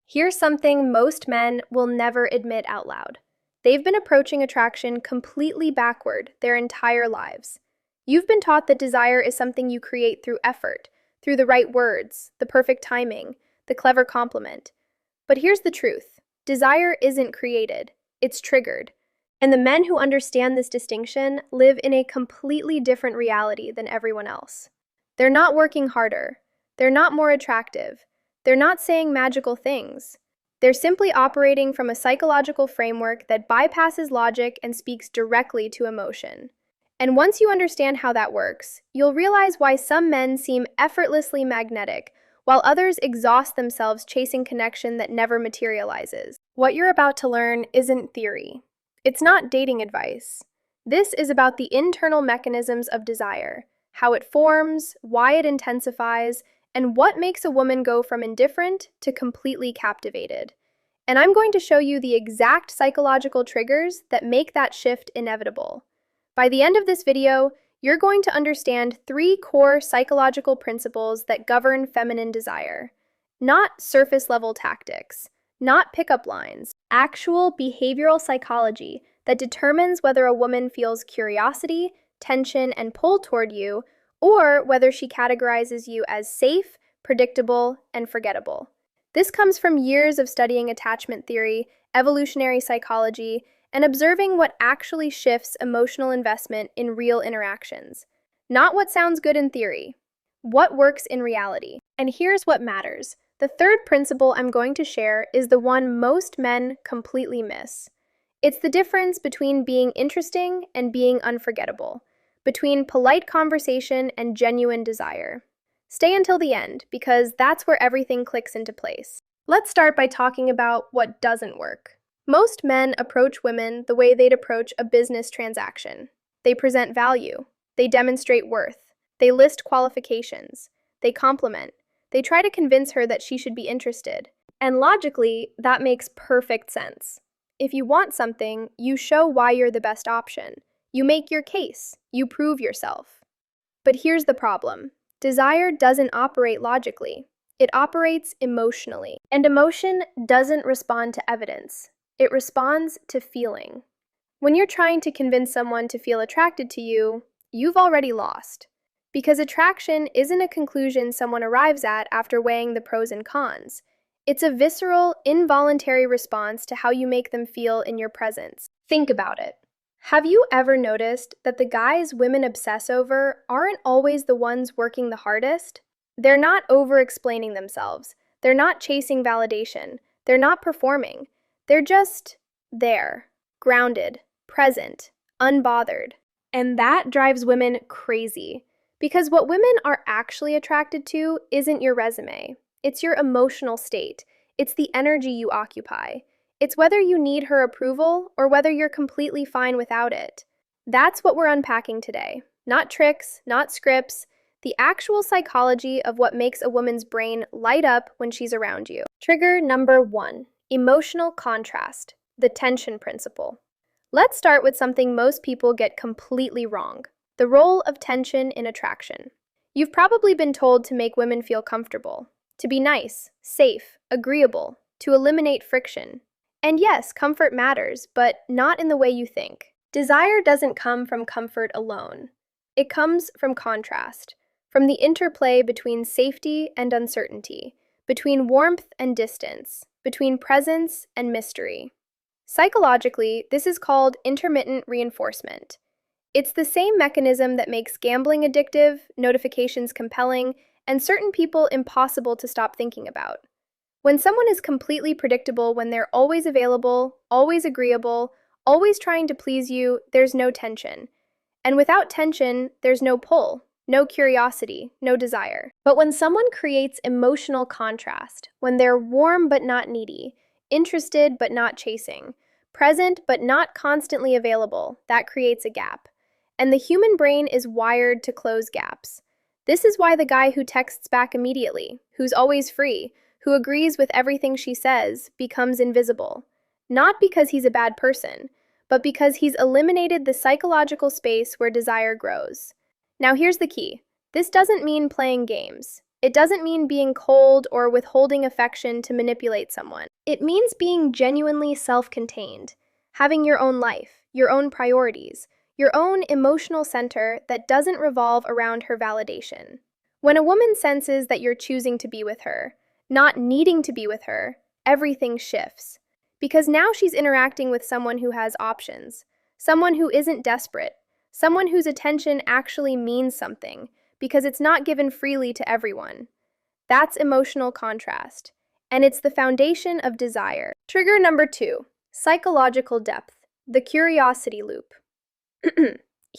Here's something most men will never admit out loud. They've been approaching attraction completely backward their entire lives. You've been taught that desire is something you create through effort, through the right words, the perfect timing, the clever compliment. But here's the truth. Desire isn't created, it's triggered. And the men who understand this distinction live in a completely different reality than everyone else. They're not working harder. They're not more attractive. They're not saying magical things. They're simply operating from a psychological framework that bypasses logic and speaks directly to emotion. And once you understand how that works, you'll realize why some men seem effortlessly magnetic, while others exhaust themselves chasing connection that never materializes. What you're about to learn isn't theory. It's not dating advice. This is about the internal mechanisms of desire, how it forms, why it intensifies, and what makes a woman go from indifferent to completely captivated. And I'm going to show you the exact psychological triggers that make that shift inevitable. By the end of this video, you're going to understand 3 core psychological principles that govern feminine desire. Not surface-level tactics, not pickup lines, actual behavioral psychology that determines whether a woman feels curiosity, tension, and pull toward you, or whether she categorizes you as safe, predictable, and forgettable. This comes from years of studying attachment theory, evolutionary psychology, and observing what actually shifts emotional investment in real interactions. Not what sounds good in theory, what works in reality. And here's what matters. The third principle I'm going to share is the one most men completely miss. It's the difference between being interesting and being unforgettable, between polite conversation and genuine desire. Stay until the end, because that's where everything clicks into place. Let's start by talking about what doesn't work. Most men approach women the way they'd approach a business transaction. They present value. They demonstrate worth. They list qualifications. They compliment. They try to convince her that she should be interested. And logically, that makes perfect sense. If you want something, you show why you're the best option. You make your case. You prove yourself. But here's the problem. Desire doesn't operate logically. It operates emotionally. And emotion doesn't respond to evidence. It responds to feeling. When you're trying to convince someone to feel attracted to you, you've already lost. Because attraction isn't a conclusion someone arrives at after weighing the pros and cons. It's a visceral, involuntary response to how you make them feel in your presence. Think about it. Have you ever noticed that the guys women obsess over aren't always the ones working the hardest? They're not over-explaining themselves. They're not chasing validation. They're not performing. They're just there, grounded, present, unbothered. And that drives women crazy. Because what women are actually attracted to isn't your resume. It's your emotional state. It's the energy you occupy. It's whether you need her approval or whether you're completely fine without it. That's what we're unpacking today. Not tricks, not scripts, the actual psychology of what makes a woman's brain light up when she's around you. Trigger number 1, emotional contrast, the tension principle. Let's start with something most people get completely wrong, the role of tension in attraction. You've probably been told to make women feel comfortable, to be nice, safe, agreeable, to eliminate friction. And yes, comfort matters, but not in the way you think. Desire doesn't come from comfort alone. It comes from contrast, from the interplay between safety and uncertainty, between warmth and distance, between presence and mystery. Psychologically, this is called intermittent reinforcement. It's the same mechanism that makes gambling addictive, notifications compelling, and certain people impossible to stop thinking about. When someone is completely predictable, when they're always available, always agreeable, always trying to please you, there's no tension. And without tension, there's no pull, no curiosity, no desire. But when someone creates emotional contrast, when they're warm but not needy, interested but not chasing, present but not constantly available, that creates a gap. And the human brain is wired to close gaps. This is why the guy who texts back immediately, who's always free, who agrees with everything she says, becomes invisible. Not because he's a bad person, but because he's eliminated the psychological space where desire grows. Now here's the key. This doesn't mean playing games. It doesn't mean being cold or withholding affection to manipulate someone. It means being genuinely self-contained, having your own life, your own priorities, your own emotional center that doesn't revolve around her validation. When a woman senses that you're choosing to be with her, not needing to be with her, everything shifts. Because now she's interacting with someone who has options, someone who isn't desperate, someone whose attention actually means something, because it's not given freely to everyone. That's emotional contrast, and it's the foundation of desire. Trigger number 2, psychological depth, the curiosity loop.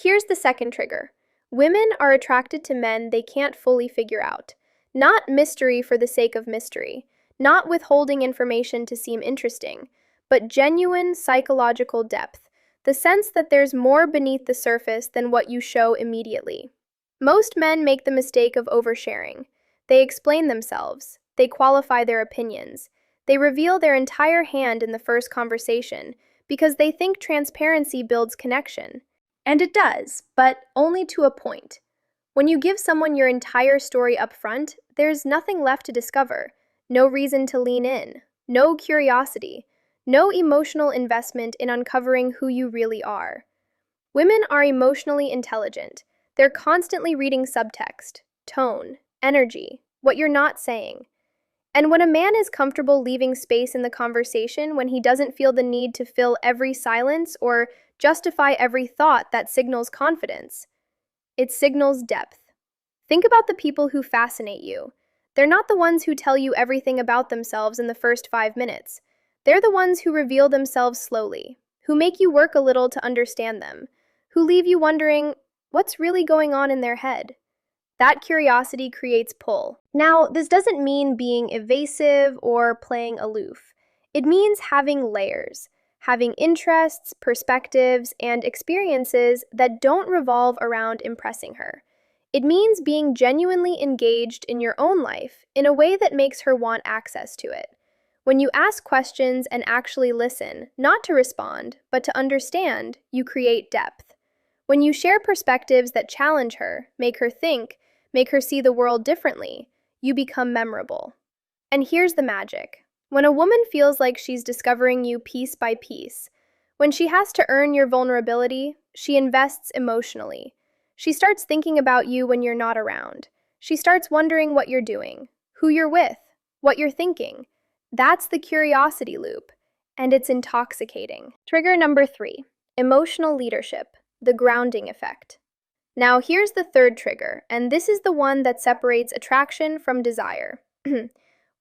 Here's the second trigger. Women are attracted to men they can't fully figure out. Not mystery for the sake of mystery, not withholding information to seem interesting, but genuine psychological depth, the sense that there's more beneath the surface than what you show immediately. Most men make the mistake of oversharing. They explain themselves, they qualify their opinions, they reveal their entire hand in the first conversation because they think transparency builds connection. And it does, but only to a point. When you give someone your entire story up front, there's nothing left to discover, no reason to lean in, no curiosity, no emotional investment in uncovering who you really are. Women are emotionally intelligent. They're constantly reading subtext, tone, energy, what you're not saying. And when a man is comfortable leaving space in the conversation when he doesn't feel the need to fill every silence or justify every thought that signals confidence, it signals depth. Think about the people who fascinate you. They're not the ones who tell you everything about themselves in the first 5 minutes. They're the ones who reveal themselves slowly, who make you work a little to understand them, who leave you wondering, what's really going on in their head? That curiosity creates pull. Now, this doesn't mean being evasive or playing aloof. It means having layers, having interests, perspectives, and experiences that don't revolve around impressing her. It means being genuinely engaged in your own life in a way that makes her want access to it. When you ask questions and actually listen, not to respond, but to understand, you create depth. When you share perspectives that challenge her, make her think, make her see the world differently, you become memorable. And here's the magic. When a woman feels like she's discovering you piece by piece, when she has to earn your vulnerability, she invests emotionally. She starts thinking about you when you're not around. She starts wondering what you're doing, who you're with, what you're thinking. That's the curiosity loop, and it's intoxicating. Trigger number 3, emotional leadership, the grounding effect. Now here's the third trigger, and this is the one that separates attraction from desire.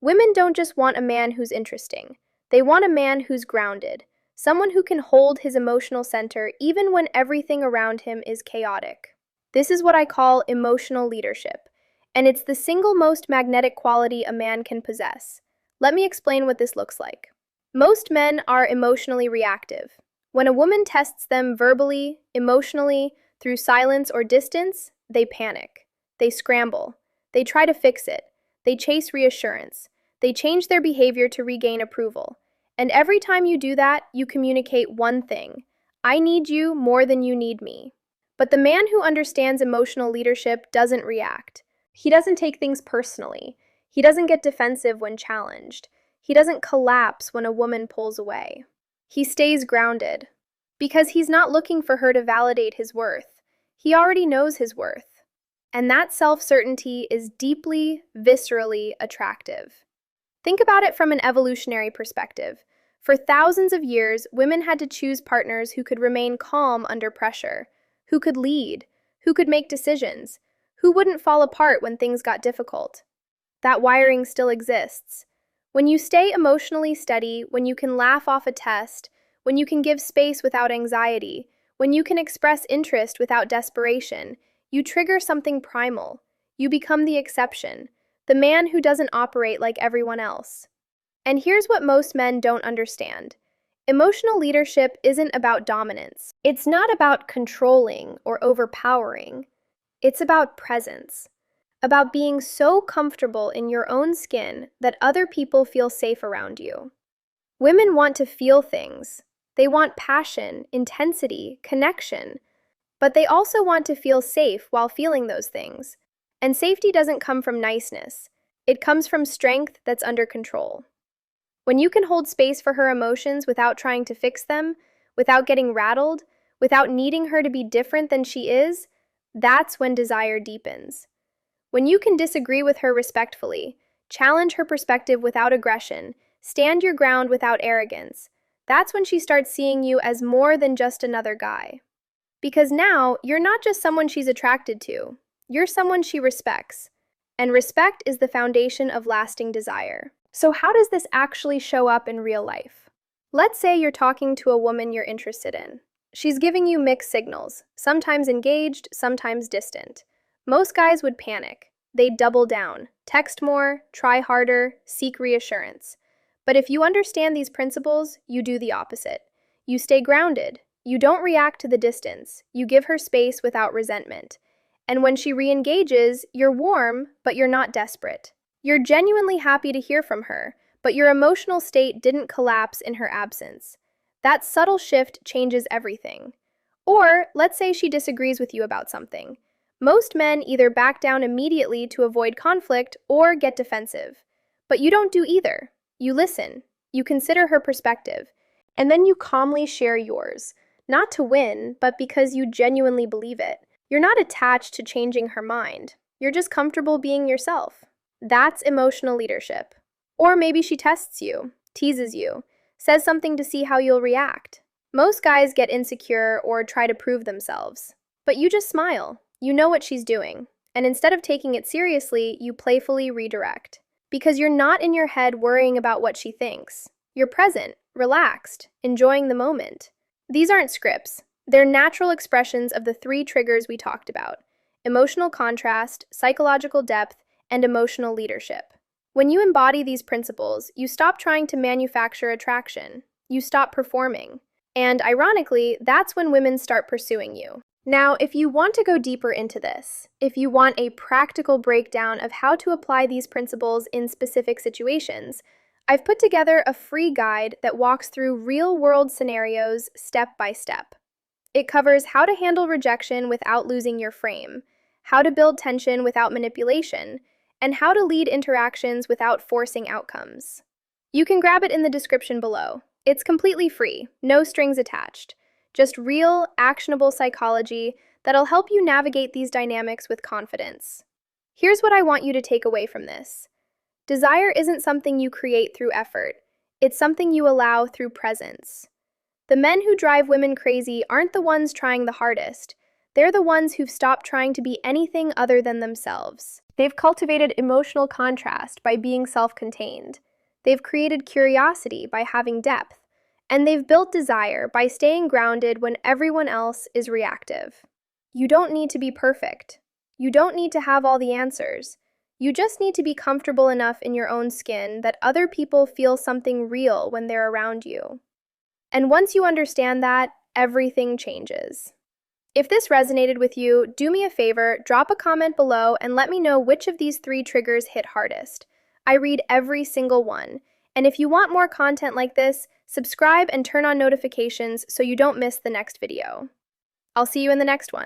Women don't just want a man who's interesting. They want a man who's grounded, someone who can hold his emotional center even when everything around him is chaotic. This is what I call emotional leadership, and it's the single most magnetic quality a man can possess. Let me explain what this looks like. Most men are emotionally reactive. When a woman tests them verbally, emotionally, through silence or distance, they panic. They scramble. They try to fix it. They chase reassurance. They change their behavior to regain approval. And every time you do that, you communicate one thing: I need you more than you need me. But the man who understands emotional leadership doesn't react. He doesn't take things personally. He doesn't get defensive when challenged. He doesn't collapse when a woman pulls away. He stays grounded. Because he's not looking for her to validate his worth. He already knows his worth. And that self-certainty is deeply, viscerally attractive. Think about it from an evolutionary perspective. For thousands of years, women had to choose partners who could remain calm under pressure, who could lead, who could make decisions, who wouldn't fall apart when things got difficult. That wiring still exists. When you stay emotionally steady, when you can laugh off a test, when you can give space without anxiety, when you can express interest without desperation, you trigger something primal. You become the exception, the man who doesn't operate like everyone else. And here's what most men don't understand. Emotional leadership isn't about dominance. It's not about controlling or overpowering. It's about presence. About being so comfortable in your own skin that other people feel safe around you. Women want to feel things. They want passion, intensity, connection. But they also want to feel safe while feeling those things. And safety doesn't come from niceness. It comes from strength that's under control. When you can hold space for her emotions without trying to fix them, without getting rattled, without needing her to be different than she is, that's when desire deepens. When you can disagree with her respectfully, challenge her perspective without aggression, stand your ground without arrogance, that's when she starts seeing you as more than just another guy. Because now, you're not just someone she's attracted to, you're someone she respects. And respect is the foundation of lasting desire. So how does this actually show up in real life? Let's say you're talking to a woman you're interested in. She's giving you mixed signals, sometimes engaged, sometimes distant. Most guys would panic. They'd double down, text more, try harder, seek reassurance. But if you understand these principles, you do the opposite. You stay grounded. You don't react to the distance. You give her space without resentment. And when she re-engages, you're warm, but you're not desperate. You're genuinely happy to hear from her, but your emotional state didn't collapse in her absence. That subtle shift changes everything. Or, let's say she disagrees with you about something. Most men either back down immediately to avoid conflict or get defensive. But you don't do either. You listen. You consider her perspective. And then you calmly share yours. Not to win, but because you genuinely believe it. You're not attached to changing her mind. You're just comfortable being yourself. That's emotional leadership. Or maybe she tests you, teases you, says something to see how you'll react. Most guys get insecure or try to prove themselves. But you just smile. You know what she's doing. And instead of taking it seriously, you playfully redirect. Because you're not in your head worrying about what she thinks. You're present, relaxed, enjoying the moment. These aren't scripts. They're natural expressions of the three triggers we talked about: emotional contrast, psychological depth, and emotional leadership. When you embody these principles, you stop trying to manufacture attraction. You stop performing. And ironically, that's when women start pursuing you. Now, if you want to go deeper into this, if you want a practical breakdown of how to apply these principles in specific situations, I've put together a free guide that walks through real-world scenarios step by step. It covers how to handle rejection without losing your frame, how to build tension without manipulation, and how to lead interactions without forcing outcomes. You can grab it in the description below. It's completely free, no strings attached. Just real, actionable psychology that'll help you navigate these dynamics with confidence. Here's what I want you to take away from this. Desire isn't something you create through effort. It's something you allow through presence. The men who drive women crazy aren't the ones trying the hardest. They're the ones who've stopped trying to be anything other than themselves. They've cultivated emotional contrast by being self-contained. They've created curiosity by having depth. And they've built desire by staying grounded when everyone else is reactive. You don't need to be perfect. You don't need to have all the answers. You just need to be comfortable enough in your own skin that other people feel something real when they're around you. And once you understand that, everything changes. If this resonated with you, do me a favor, drop a comment below and let me know which of these three triggers hit hardest. I read every single one. And if you want more content like this, subscribe and turn on notifications so you don't miss the next video. I'll see you in the next one.